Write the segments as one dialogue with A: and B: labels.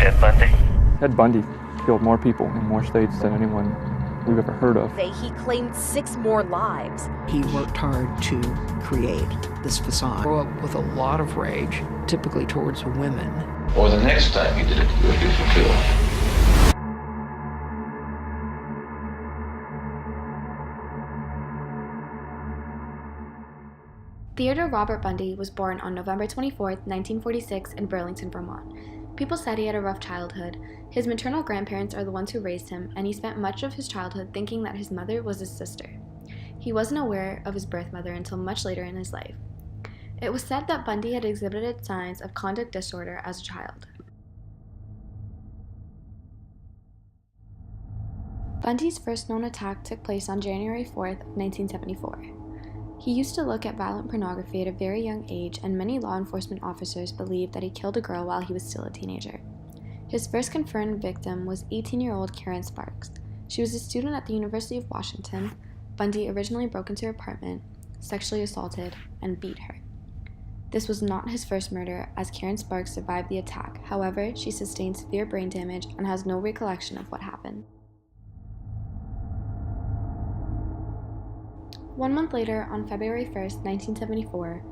A: Ted Bundy?
B: Ted Bundy killed more people in more states than anyone we've ever heard of.
C: He claimed 6 more lives.
D: He worked hard to create this facade.
E: Grew up with a lot of rage, typically towards women.
F: Or the next time you did it, you would be fulfilled.
G: Theodore Robert Bundy was born on November 24, 1946 in Burlington, Vermont. People said he had a rough childhood. His maternal grandparents are the ones who raised him, and he spent much of his childhood thinking that his mother was his sister. He wasn't aware of his birth mother until much later in his life. It was said that Bundy had exhibited signs of conduct disorder as a child. Bundy's first known attack took place on January 4th, 1974. He used to look at violent pornography at a very young age, and many law enforcement officers believed that he killed a girl while he was still a teenager. His first confirmed victim was 18-year-old Karen Sparks. She was a student at the University of Washington. Bundy originally broke into her apartment, sexually assaulted, and beat her. This was not his first murder, as Karen Sparks survived the attack. However, she sustained severe brain damage and has no recollection of what happened. 1 month later, on February 1st, 1974,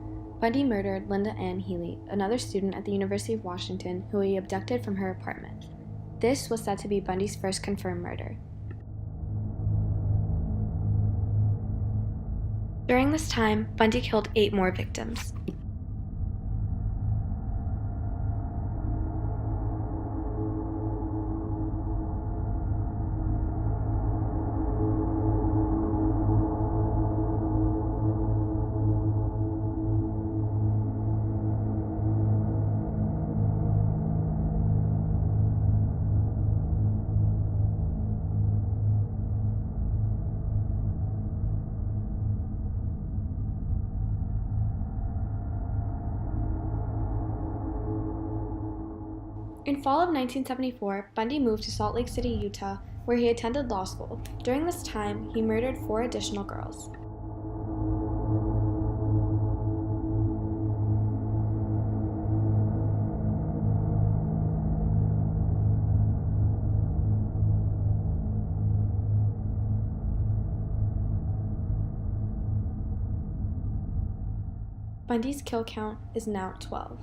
G: Bundy murdered Linda Ann Healy, another student at the University of Washington who he abducted from her apartment. This was said to be Bundy's first confirmed murder. During this time, Bundy killed 8 more victims. In fall of 1974, Bundy moved to Salt Lake City, Utah, where he attended law school. During this time, he murdered 4 additional girls. Bundy's kill count is now 12.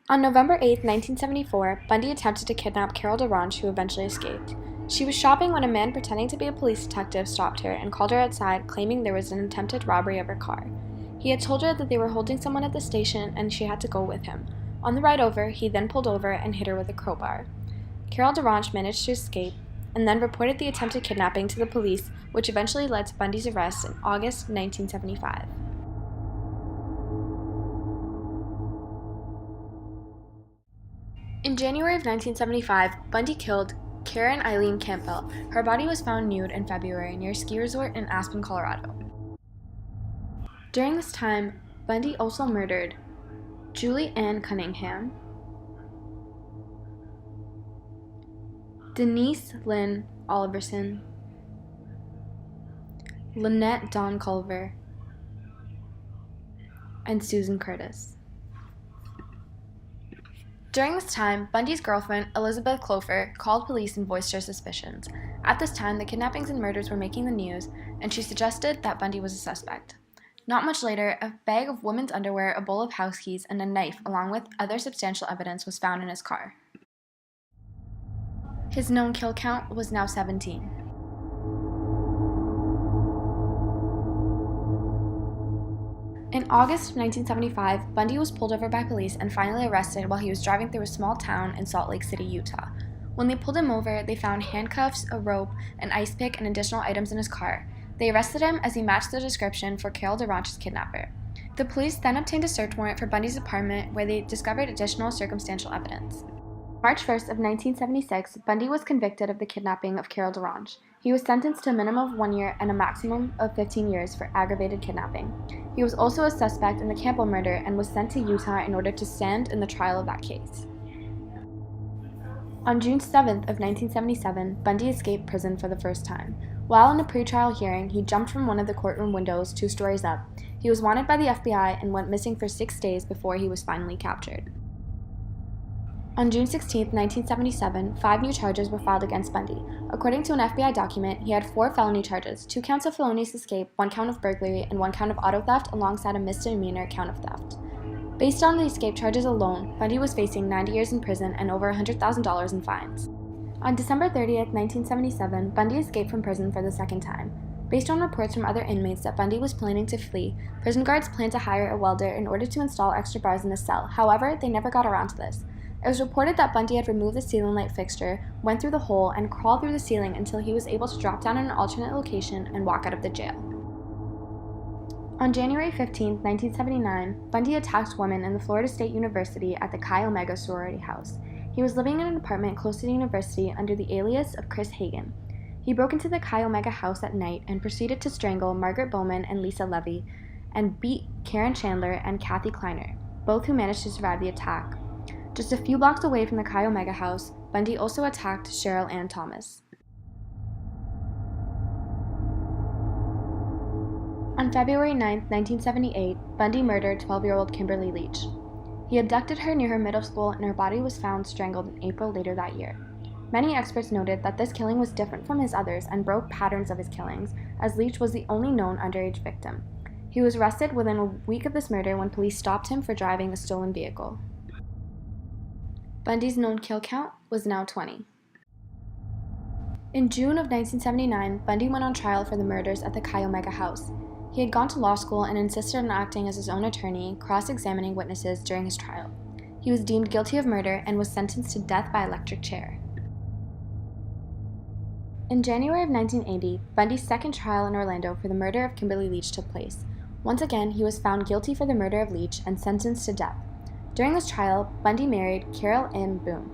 G: On November 8, 1974, Bundy attempted to kidnap Carol DeRange, who eventually escaped. She was shopping when a man pretending to be a police detective stopped her and called her outside, claiming there was an attempted robbery of her car. He had told her that they were holding someone at the station and she had to go with him. On the ride over, he then pulled over and hit her with a crowbar. Carol DeRange managed to escape and then reported the attempted kidnapping to the police, which eventually led to Bundy's arrest in August 1975. In January of 1975, Bundy killed Karen Eileen Campbell. Her body was found nude in February near a ski resort in Aspen, Colorado. During this time, Bundy also murdered Julie Ann Cunningham, Denise Lynn Oliverson, Lynette Dawn Culver, and Susan Curtis. During this time, Bundy's girlfriend, Elizabeth Clover, called police and voiced her suspicions. At this time, the kidnappings and murders were making the news, and she suggested that Bundy was a suspect. Not much later, a bag of women's underwear, a bowl of house keys, and a knife, along with other substantial evidence, was found in his car. His known kill count was now 17. In August of 1975, Bundy was pulled over by police and finally arrested while he was driving through a small town in Salt Lake City, Utah. When they pulled him over, they found handcuffs, a rope, an ice pick, and additional items in his car. They arrested him as he matched the description for Carol DeRange's kidnapper. The police then obtained a search warrant for Bundy's apartment, where they discovered additional circumstantial evidence. March 1st of 1976, Bundy was convicted of the kidnapping of Carol DeRange. He was sentenced to a minimum of 1 year and a maximum of 15 years for aggravated kidnapping. He was also a suspect in the Campbell murder and was sent to Utah in order to stand in the trial of that case. On June 7th of 1977, Bundy escaped prison for the first time. While in a pretrial hearing, he jumped from one of the courtroom windows 2 stories up. He was wanted by the FBI and went missing for 6 days before he was finally captured. On June 16, 1977, 5 new charges were filed against Bundy. According to an FBI document, he had 4 felony charges, 2 counts of felonious escape, 1 count of burglary, and 1 count of auto theft alongside a misdemeanor count of theft. Based on the escape charges alone, Bundy was facing 90 years in prison and over $100,000 in fines. On December 30, 1977, Bundy escaped from prison for the second time. Based on reports from other inmates that Bundy was planning to flee, prison guards planned to hire a welder in order to install extra bars in his cell. However, they never got around to this. It was reported that Bundy had removed the ceiling light fixture, went through the hole, and crawled through the ceiling until he was able to drop down in an alternate location and walk out of the jail. On January 15, 1979, Bundy attacked women in the Florida State University at the Chi Omega sorority house. He was living in an apartment close to the university under the alias of Chris Hagen. He broke into the Chi Omega house at night and proceeded to strangle Margaret Bowman and Lisa Levy and beat Karen Chandler and Kathy Kleiner, both who managed to survive the attack. Just a few blocks away from the Chi Omega house, Bundy also attacked Cheryl Ann Thomas. On February 9, 1978, Bundy murdered 12-year-old Kimberly Leach. He abducted her near her middle school and her body was found strangled in April later that year. Many experts noted that this killing was different from his others and broke patterns of his killings, as Leach was the only known underage victim. He was arrested within a week of this murder when police stopped him for driving a stolen vehicle. Bundy's known kill count was now 20. In June of 1979, Bundy went on trial for the murders at the Chi Omega house. He had gone to law school and insisted on acting as his own attorney, cross-examining witnesses during his trial. He was deemed guilty of murder and was sentenced to death by electric chair. In January of 1980, Bundy's second trial in Orlando for the murder of Kimberly Leach took place. Once again, he was found guilty for the murder of Leach and sentenced to death. During this trial, Bundy married Carol Ann Boone.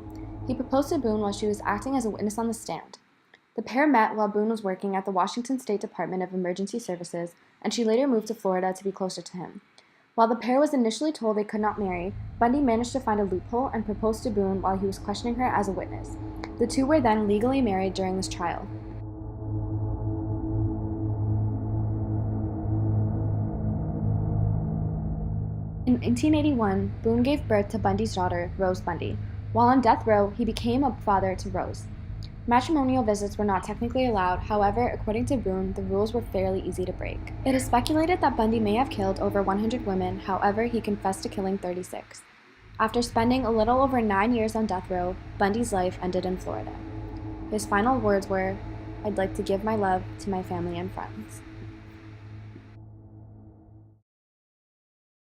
G: He proposed to Boone while she was acting as a witness on the stand. The pair met while Boone was working at the Washington State Department of Emergency Services, and she later moved to Florida to be closer to him. While the pair was initially told they could not marry, Bundy managed to find a loophole and proposed to Boone while he was questioning her as a witness. The two were then legally married during this trial. In 1981, Boone gave birth to Bundy's daughter, Rose Bundy. While on death row, he became a father to Rose. Matrimonial visits were not technically allowed, however, according to Boone, the rules were fairly easy to break. It is speculated that Bundy may have killed over 100 women, however, he confessed to killing 36. After spending a little over 9 years on death row, Bundy's life ended in Florida. His final words were, "I'd like to give my love to my family and friends."